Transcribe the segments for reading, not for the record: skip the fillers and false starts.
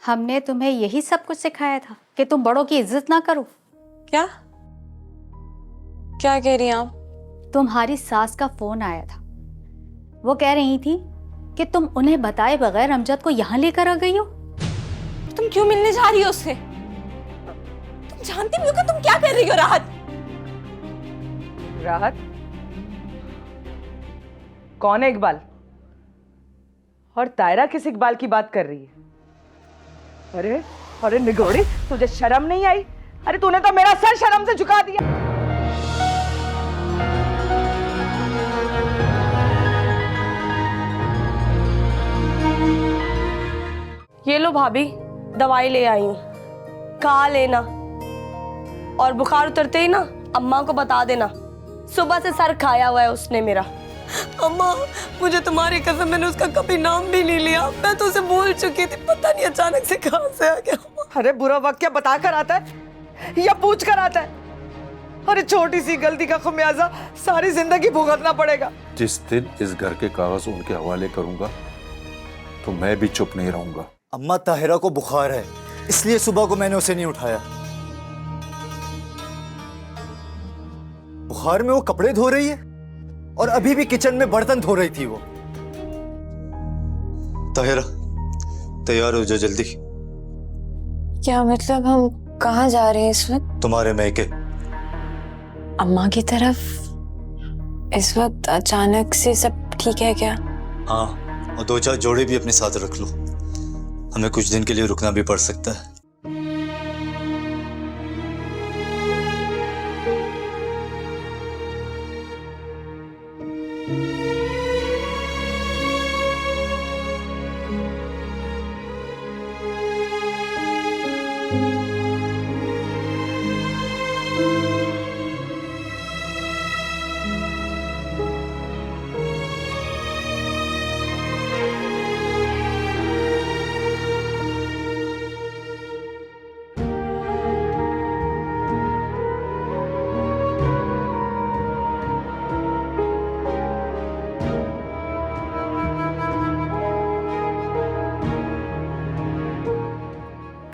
हमने तुम्हें यही सब कुछ सिखाया था कि तुम बड़ों की इज्जत ना करो। क्या क्या कह रही हैं आप? तुम्हारी सास का फोन आया था। वो कह रही थी कि तुम उन्हें बताए बगैर अमजद को यहाँ लेकर आ गई हो। तुम क्यों मिलने जा रही हो उससे? तुम जानती भी हो कि तुम क्या कर रही हो राहत? राहत? कौन है इकबाल? और तायरा किस इकबाल की बात कर रही है? अरे अरे निगोड़ी, तुझे शर्म नहीं आई? अरे तूने तो मेरा सर शर्म से झुका दिया। ये लो भाभी, दवाई ले आई हूँ, खा लेना और बुखार उतरते ही ना अम्मा को बता देना। सुबह से सर खाया हुआ है उसने मेरा। अम्मा, मुझे तुम्हारी कसम, मैंने उसका कभी नाम भी नहीं लिया। मैं तो उसे भूल चुकी थी, पता नहीं अचानक से कहां से आ गया। अरे बुरा वक्त क्या बता कर आता है या पूछ कर आता है? अरे छोटी सी गलती का खमियाजा सारी जिंदगी भुगतना पड़ेगा। जिस दिन इस घर के कागज उनके हवाले करूंगा तो मैं भी चुप नहीं रहूंगा। अम्मा, ताहिरा को बुखार है, इसलिए सुबह को मैंने उसे नहीं उठाया। बुखार में वो कपड़े धो रही है और अभी भी किचन में बर्तन धो रही थी वो। ताहिरा, तैयार हो जा जल्दी। क्या मतलब, हम कहाँ जा रहे हैं इस वक्त? तुम्हारे मैके। अम्मा की तरफ? इस वक्त अचानक से सब ठीक है क्या? हाँ, और 2-4 जोड़े भी अपने साथ रख लो, हमें कुछ दिन के लिए रुकना भी पड़ सकता है।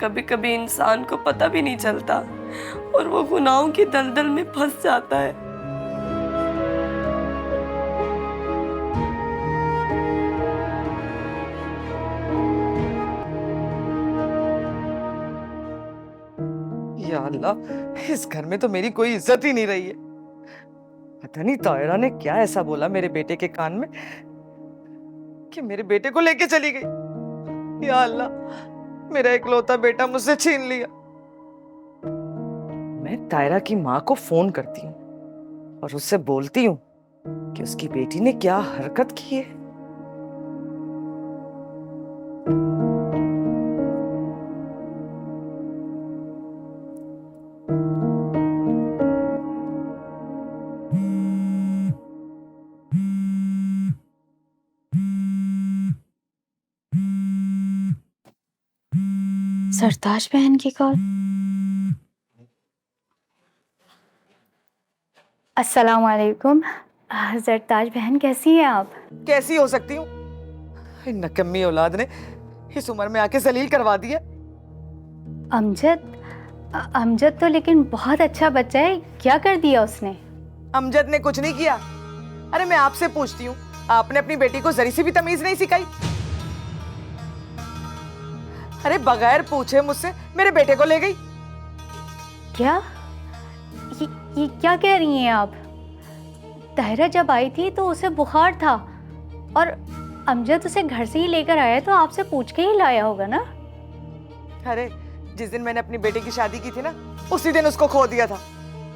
कभी कभी इंसान को पता भी नहीं चलता और वो गुनाहों की दलदल में फंस जाता है। या अल्लाह, इस घर में तो मेरी कोई इज्जत ही नहीं रही है। पता नहीं तायरा ने क्या ऐसा बोला मेरे बेटे के कान में कि मेरे बेटे को लेके चली गई। या अल्लाह, मेरा इकलौता बेटा मुझसे छीन लिया। मैं तायरा की माँ को फोन करती हूँ और उससे बोलती हूँ कि उसकी बेटी ने क्या हरकत की है। सरताज बहन की कॉल। अस्सलाम वालेकुम। सरताज बहन, कैसी हैं आप? कैसी हो सकती हूँ? नकम्मी औलाद ने इस उम्र में आके जलील करवा दिया। अमजद तो लेकिन बहुत अच्छा बच्चा है, क्या कर दिया उसने? अमजद ने कुछ नहीं किया। अरे मैं आपसे पूछती हूँ, आपने अपनी बेटी को जरी सी भी तमीज नहीं सिखाई? अरे बगैर पूछे मुझसे मेरे बेटे को ले गई। क्या ये क्या कह रही हैं आप? ताहिरा जब आई थी तो उसे बुखार था और अमजद उसे घर से ही लेकर आया, तो आपसे पूछ के ही लाया होगा ना? अरे जिस दिन मैंने अपनी बेटी की शादी की थी ना, उसी दिन उसको खो दिया था।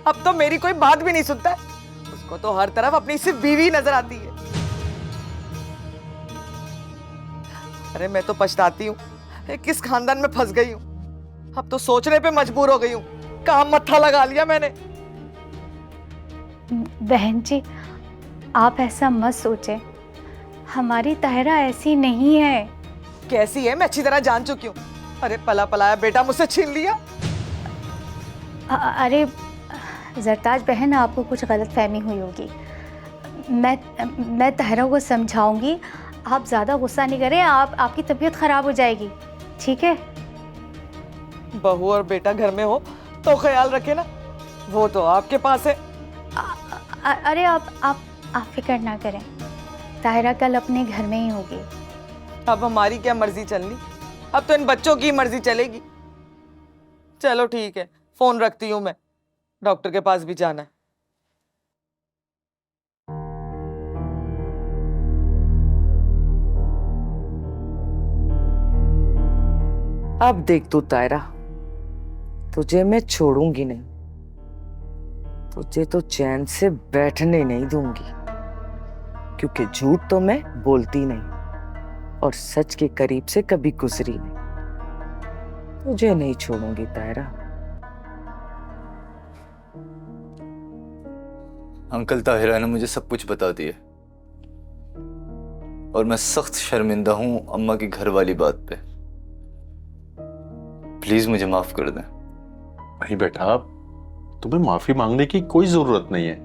अब तो मेरी कोई बात भी नहीं सुनता है। उसको तो हर तरफ अपनी सिर्फ बीवी नजर आती है। अरे मैं तो पछताती हूँ किस खानदान में फंस गई हूँ। अब तो सोचने पे मजबूर हो गई हूँ, कहाँ मत्था लगा लिया मैंने। बहन जी, आप ऐसा मत सोचें, हमारी ताहिरा ऐसी नहीं है। कैसी है मैं अच्छी तरह जान चुकी हूँ। अरे पला पलाया बेटा मुझसे छीन लिया। अरे जरताज बहन, आपको कुछ गलतफहमी हुई होगी। मैं ताहिरा को समझाऊंगी, आप ज़्यादा गुस्सा नहीं करें। आपकी तबीयत ख़राब हो जाएगी, ठीक है? बहू और बेटा घर में हो तो ख्याल रखे ना, वो तो आपके पास है। अरे आप फिक्र ना करें, ताहिरा कल अपने घर में ही होगी। अब हमारी क्या मर्जी चलनी, अब तो इन बच्चों की मर्जी चलेगी। चलो ठीक है, फोन रखती हूँ मैं, डॉक्टर के पास भी जाना है। अब देख तू तायरा, तुझे मैं छोड़ूंगी नहीं, तुझे तो चैन से बैठने नहीं दूंगी, क्योंकि झूठ तो मैं बोलती नहीं और सच के करीब से कभी गुजरी नहीं। तुझे नहीं छोड़ूंगी तायरा। अंकल ताहिरा ने मुझे सब कुछ बता दिया और मैं सख्त शर्मिंदा हूं अम्मा की घर वाली बात पे। प्लीज मुझे माफ कर दें। नहीं बेटा, तुम्हें माफी मांगने की कोई जरूरत नहीं है।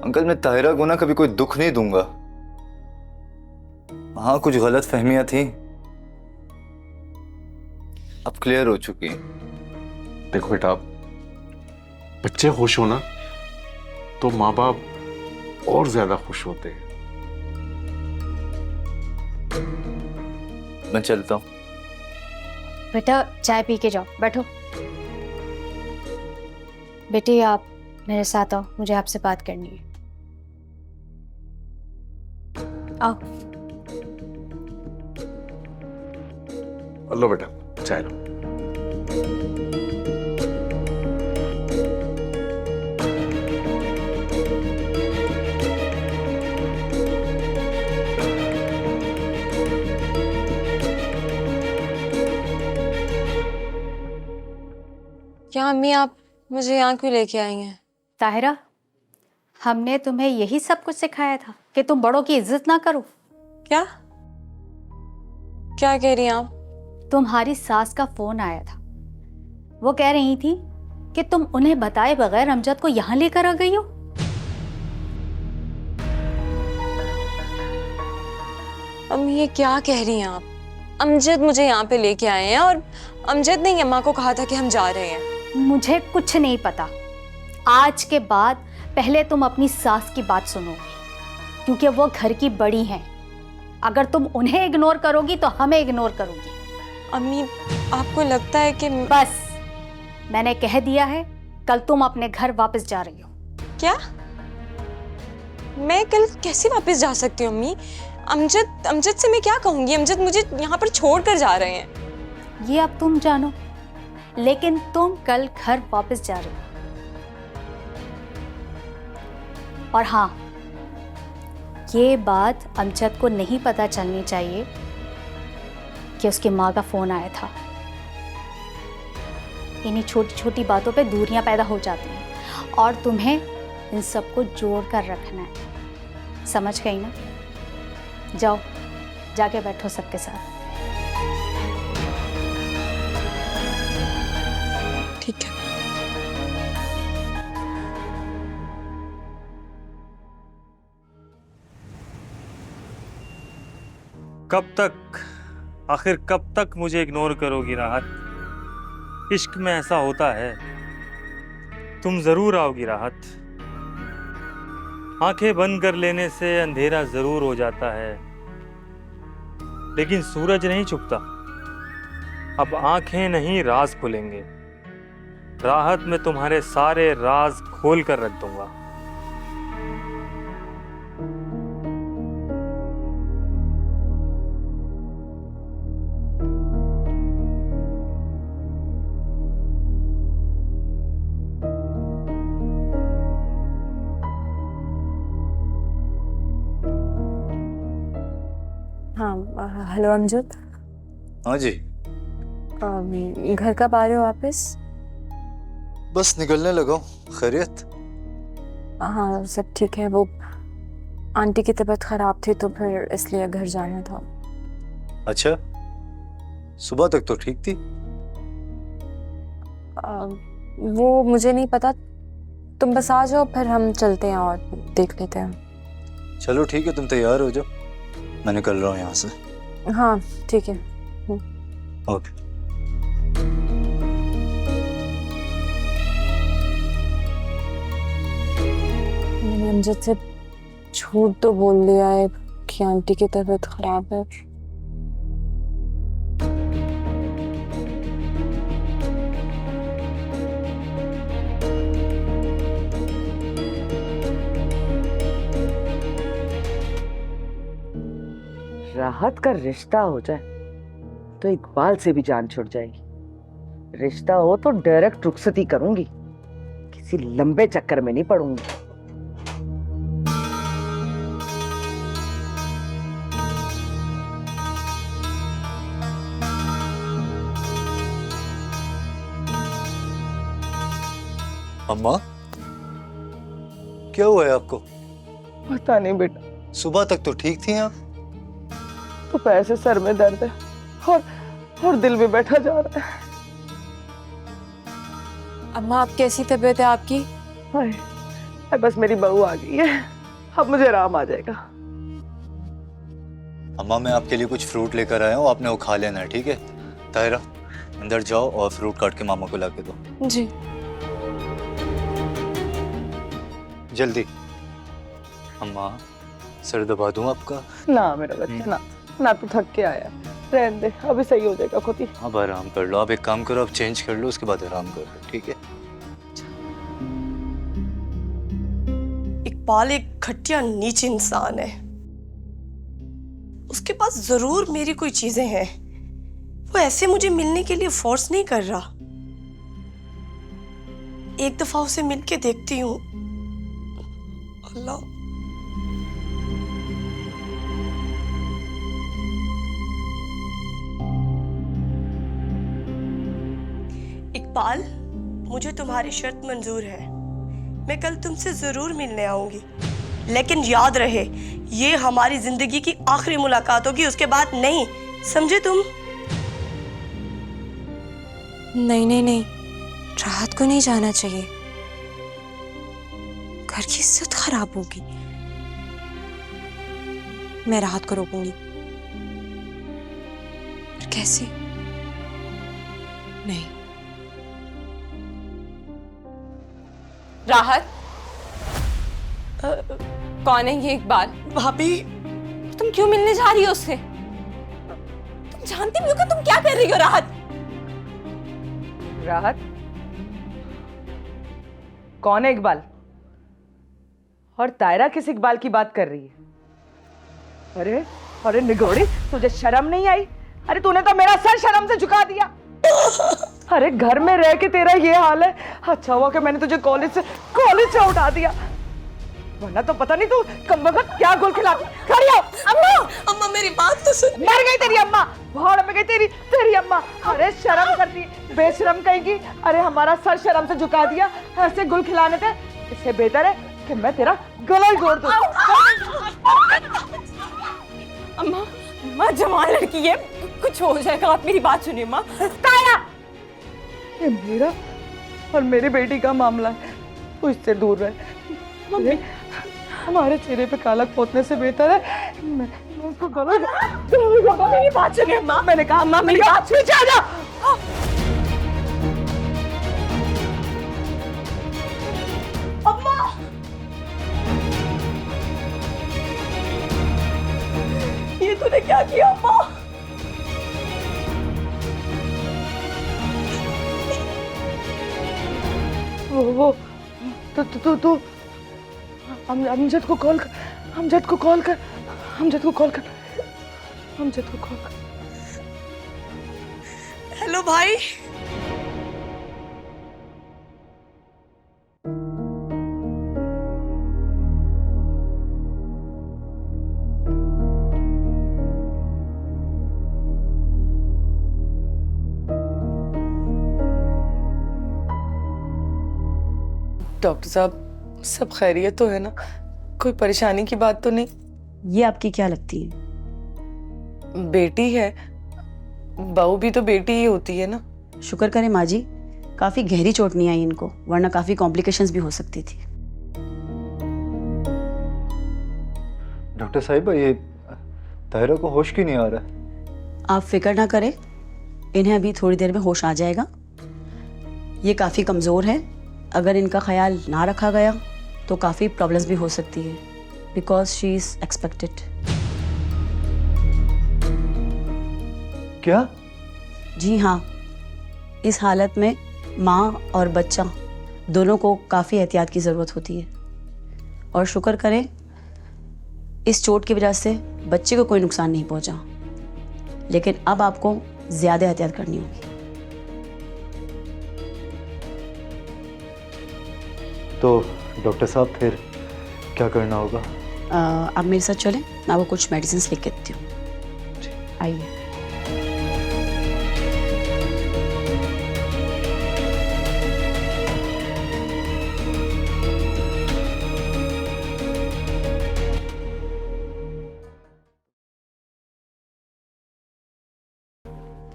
अंकल मैं ताहिरा को ना कभी कोई दुख नहीं दूंगा। हाँ कुछ गलत फहमियां थी, अब क्लियर हो चुकी हैं। देखो बेटा, बच्चे खुश हो ना तो माँ बाप और ज्यादा खुश होते हैं। मैं चलता हूँ। बेटा चाय पी के जाओ, बैठो। बेटी आप मेरे साथ आओ, मुझे आपसे बात करनी है। आओ। लो बेटा चाय लो। क्या अम्मी आप मुझे यहाँ क्यों लेके आई हैं? ताहिरा, हमने तुम्हें यही सब कुछ सिखाया था कि तुम बड़ों की इज्जत ना करो। क्या क्या कह रही हैं आप? तुम्हारी सास का फोन आया था, वो कह रही थी कि तुम उन्हें बताए बगैर अमजद को यहाँ लेकर आ गई हो। अम्मी ये क्या कह रही हैं आप? अमजद मुझे यहाँ पे लेके आए हैं और अमजद ने अम्मा को कहा था कि हम जा रहे हैं। मुझे कुछ नहीं पता। आज के बाद पहले तुम अपनी सास की बात सुनोगी, क्योंकि वो घर की बड़ी हैं। अगर तुम उन्हें इग्नोर करोगी तो हमें इग्नोर करोगी। अम्मी आपको लगता है कि बस, मैंने कह दिया है, कल तुम अपने घर वापस जा रही हो। क्या? मैं कल कैसे वापस जा सकती हूँ अम्मी? अमजद से मैं क्या कहूँगी? अमजद मुझे यहाँ पर छोड़ कर जा रहे हैं। ये अब तुम जानो, लेकिन तुम कल घर वापस जा रही हो। और हाँ, ये बात अमजद को नहीं पता चलनी चाहिए कि उसकी माँ का फोन आया था। इन्हीं छोटी छोटी बातों पे दूरियां पैदा हो जाती हैं और तुम्हें इन सबको जोड़ कर रखना है। समझ गई ना? जाओ, जाके बैठो सबके साथ। ठीक है। कब तक, आखिर कब तक मुझे इग्नोर करोगी राहत? इश्क में ऐसा होता है, तुम जरूर आओगी राहत। आंखें बंद कर लेने से अंधेरा जरूर हो जाता है, लेकिन सूरज नहीं छुपता। अब आंखें नहीं राज खुलेंगे। राहत में तुम्हारे सारे राज खोल कर रख दूंगा। हाँ हेलो अमजद। हाँ जी। घर कब आ रहे हो वापस? बस निकलने लगा हूँ। खैरियत? हाँ सब ठीक है। वो आंटी की तबीयत खराब थी तो फिर इसलिए घर जाना था। अच्छा, सुबह तक तो ठीक थी। वो मुझे नहीं पता, तुम बस आ जाओ फिर हम चलते हैं और देख लेते हैं। चलो ठीक है, तुम तैयार हो जाओ, मैं निकल रहा हूँ यहाँ से। हाँ ठीक है। ओके। मैंने अमजद से झूठ तो बोल दिया है कि आंटी की तबीयत खराब है। राहत का रिश्ता हो जाए तो इकबाल से भी जान छुट जाएगी। रिश्ता हो तो डायरेक्ट रुखसती करूंगी, किसी लंबे चक्कर में नहीं पड़ूंगी। अम्मा, क्या हुआ है आपको? पता नहीं बेटा, सुबह तक तो ठीक थी आप। तो पैसे सर में दर्द है और दिल भी बैठा जा रहा है। अम्मा आप कैसी तबीयत है आपकी? हाय, बस मेरी बहू आ गई है, अब मुझे आराम आ जाएगा। अम्मा मैं आपके लिए कुछ फ्रूट लेकर आया हूँ, आपने वो खा लेना है, ठीक है? ताहिरा अंदर जाओ और फ्रूट काट के मामा को ला के दो। जी। जल्दी। अम्मा सर दबा दूं आपका? ना मेरा बच्चा, ना तू थक के आया, रहने दे, अभी सही हो जाएगा खुद ही। अब आराम कर लो, आप एक काम करो, आप चेंज कर लो, उसके बाद आराम कर लो, ठीक है? इकबाल एक घटिया नीच इंसान है। उसके पास जरूर मेरी कोई चीजें हैं। वो ऐसे मुझे मिलने के लिए फोर्स नहीं कर रहा। एक दफा उसे मिलके देखती हूँ। अल्लाह, इकबाल, मुझे तुम्हारी शर्त मंजूर है। मैं कल तुमसे जरूर मिलने आऊंगी, लेकिन याद रहे ये हमारी जिंदगी की आखिरी मुलाकात होगी, उसके बाद नहीं, समझे तुम? नहीं नहीं नहीं, राहत को नहीं जाना चाहिए, घर की इज्जत खराब होगी। मैं राहत को रोकूंगी, पर कैसे? नहीं। राहत, कौन है ये इकबाल? भाभी, तुम क्यों मिलने जा रही हो उससे? तुम जानती भी हो कि तुम क्या कर रही हो? राहत, कौन है इकबाल? और तायरा किस इकबाल की बात कर रही है? अरे अरे निगोड़ी, तुझे शर्म नहीं आई? अरे तूने तो मेरा सर शर्म से झुका दिया। अरे घर में रह के तेरा ये हाल है, अच्छा हुआ कि मैंने तुझे कॉलेज से उठा दिया, वरना तो पता नहीं तू कम वक्त क्या गोल खिलाती। खड़ी हो। अम्मा, अम्मा मेरी बात तो सुन। मर गई तेरी अम्मा, भाड़ में गई तेरी अम्मा। अरे शर्म करती, बेशरम कहेगी। अरे हमारा सर शर्म से झुका दिया, ऐसे गुल खिलाने थे। इससे बेहतर है कि मैं तेरा गला ही तोड़ दूं। अम्मा जवान लड़की है, कुछ हो जाएगा, आप मेरी बात सुनिए अम्मा। ताया, ये मेरा और मेरी बेटी का मामला है, तू इससे दूर रहे। हमारे चेहरे पे कालक पोतने से बेहतर है मैं उसको गला। मेरी बात सुनिए अम्मा, मैंने कहा अम्मा मेरी बात सुनिए। जा अम्मा, ये तूने क्या किया अम्मा? वो तू अमजद को कॉल कर, अमजद को कॉल कर। हेलो भाई। डॉक्टर साहब, सब खैरियत तो है ना? कोई परेशानी की बात तो नहीं? ये आपकी क्या लगती है? बेटी है, बहू भी तो बेटी ही होती है ना। शुक्र करें माँ जी, काफी गहरी चोट नहीं आई इनको, वरना काफी कॉम्प्लिकेशंस भी हो सकती थी। डॉक्टर साहिबा, ये ताहिरा को होश क्यों नहीं आ रहा? आप फिक्र ना करें, इन्हें अभी थोड़ी देर में होश आ जाएगा। ये काफ़ी कमज़ोर है, अगर इनका ख्याल ना रखा गया तो काफ़ी प्रॉब्लम्स भी हो सकती है, बिकॉज शी इज़ एक्सपेक्टेड। क्या? जी हाँ, इस हालत में माँ और बच्चा दोनों को काफ़ी एहतियात की ज़रूरत होती है। और शुक्र करें इस चोट की वजह से बच्चे को कोई नुकसान नहीं पहुंचा, लेकिन अब आपको ज़्यादा एहतियात करनी होगी। तो डॉक्टर साहब फिर क्या करना होगा? आप मेरे साथ चलें, मैं आपको कुछ मेडिसिन लिख के देती हूँ। आइए।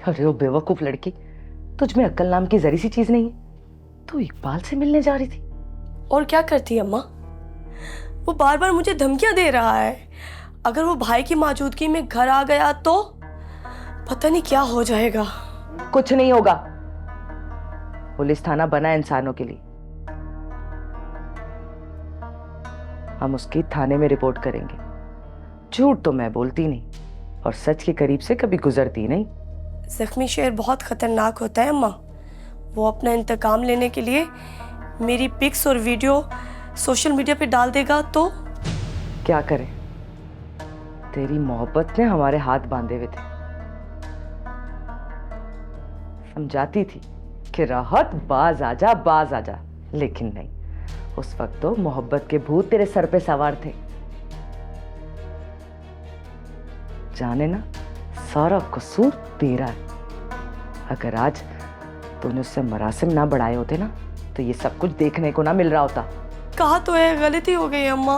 अरे वो बेवकूफ लड़की, तुझ में अक्ल नाम की जरी सी चीज नहीं है। तू इकबाल से मिलने जा रही थी? और क्या करती अम्मा, वो बार बार मुझे धमकियां दे रहा है। अगर वो भाई की मौजूदगी में घर आ गया तो पता नहीं क्या हो जाएगा। कुछ नहीं होगा, पुलिस थाना बना है इंसानों के लिए। हम उसकी थाने में रिपोर्ट करेंगे। झूठ तो मैं बोलती नहीं और सच के करीब से कभी गुजरती नहीं। जख्मी शेर बहुत खतरनाक होता है अम्मा। वो अपना इंतकाम लेने के लिए मेरी पिक्स और वीडियो सोशल मीडिया पे डाल देगा तो क्या करें, तेरी मोहब्बत ने हमारे हाथ बांधे हुए थे। समझाती थी कि राहत बाज आजा बाज आजा, लेकिन नहीं, उस वक्त तो मोहब्बत के भूत तेरे सर पे सवार थे। जाने ना, सारा कसूर तेरा है। अगर आज तूने उससे मरासिम ना बढ़ाए होते ना तो ये सब कुछ देखने को ना मिल रहा होता। कहा तो है, गलती हो गई अम्मा।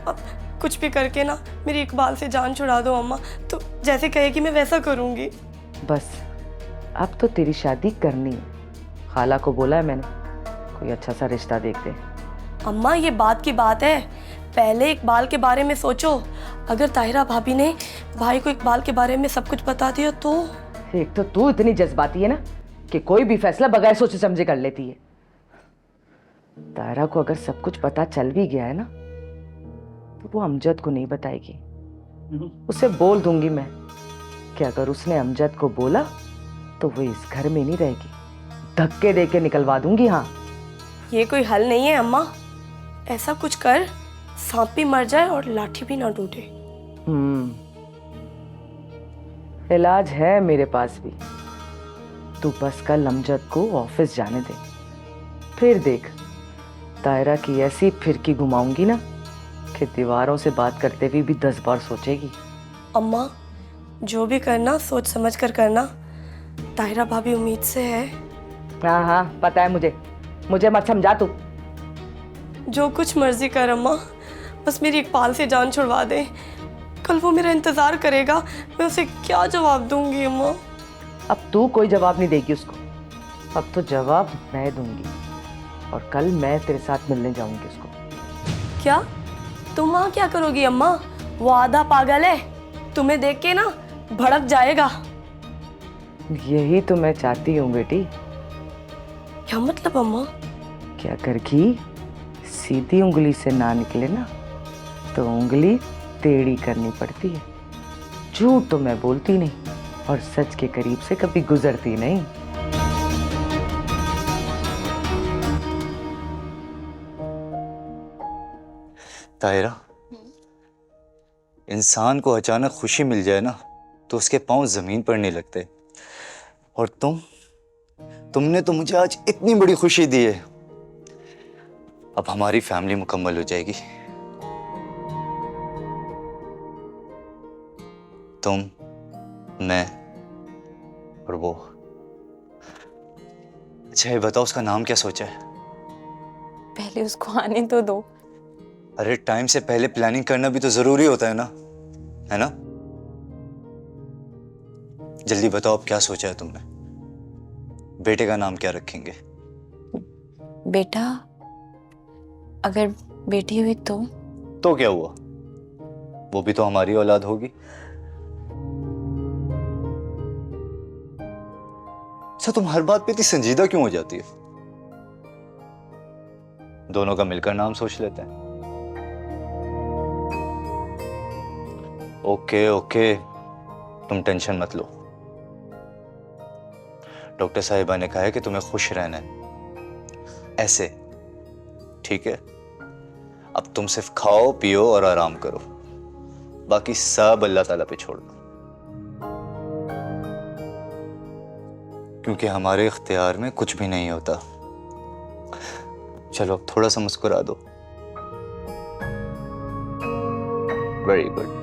अब कुछ भी करके ना मेरी इकबाल से जान छुड़ा दो अम्मा, तो जैसे कहेगी मैं वैसा करूंगी। बस अब तो तेरी शादी करनी है। खाला को बोला है मैंने, कोई अच्छा सा रिश्ता देख दे। अम्मा ये बात की बात है, पहले इकबाल के बारे में सोचो। अगर ताहिरा भाभी ने भाई को इकबाल के बारे में सब कुछ बता दिया तो। एक तो तू इतनी जज्बाती है ना कि कोई भी फैसला बगैर सोचे समझे कर लेती है। ताहिरा को अगर सब कुछ पता चल भी गया है ना तो वो अमजद को नहीं बताएगी। उसे बोल दूंगी मैं कि अगर उसने अमजद को बोला तो वो इस घर में नहीं रहेगी, धक्के दे के निकलवा दूंगी। हाँ, ये कोई हल नहीं है अम्मा। ऐसा कुछ कर सांप भी मर जाए और लाठी भी ना टूटे। इलाज है मेरे पास भी। तू बस कल अमजद को ऑफिस जाने दे, फिर देख तायरा की ऐसी फिरकी घुमाऊंगी ना कि दीवारों से बात करते हुए भी 10 बार सोचेगी। अम्मा जो भी करना सोच समझ कर करना। ताहिरा भाभी उम्मीद से है। हाँ हाँ पता है मुझे, मुझे मत समझा तू। जो कुछ मर्जी कर अम्मा, बस मेरी इकबाल से जान छुड़वा दे। कल वो मेरा इंतजार करेगा, मैं उसे क्या जवाब दूंगी अम्मा? अब तू कोई जवाब नहीं देगी उसको, अब तो जवाब मैं दूंगी। और कल मैं तेरे साथ मिलने जाऊंगी उसको। क्या तुम वहाँ क्या करोगी अम्मा? वो आधा पागल है, तुम्हें देख के ना भड़क जाएगा। यही तो मैं चाहती हूँ बेटी। क्या मतलब अम्मा? कि अगर घी सीधी उंगली से ना निकले ना तो उंगली टेढ़ी करनी पड़ती है। झूठ तो मैं बोलती नहीं और सच के करीब से कभी गुजरती नहीं। ताहिरा, इंसान को अचानक खुशी मिल जाए ना तो उसके पांव जमीन पर नहीं लगते। और तुमने तो मुझे आज इतनी बड़ी खुशी दी है। अब हमारी फैमिली मुकम्मल हो जाएगी। तुम, मैं और वो। अच्छा ये बताओ उसका नाम क्या सोचा है? पहले उसको आने तो दो। अरे टाइम से पहले प्लानिंग करना भी तो जरूरी होता है ना, है ना? जल्दी बताओ अब क्या सोचा है तुमने? बेटे का नाम क्या रखेंगे? बेटा, अगर बेटी हुई तो क्या हुआ, वो भी तो हमारी औलाद होगी। अच्छा, तुम हर बात पे इतनी संजीदा क्यों हो जाती है? दोनों का मिलकर नाम सोच लेते हैं। ओके ओके, तुम टेंशन मत लो। डॉक्टर साहिबा ने कहा है कि तुम्हें खुश रहना है, ऐसे, ठीक है? अब तुम सिर्फ खाओ पियो और आराम करो, बाकी सब अल्लाह ताला पे छोड़ दो, क्योंकि हमारे इख्तियार में कुछ भी नहीं होता। चलो अब थोड़ा सा मुस्कुरा दो। Very good.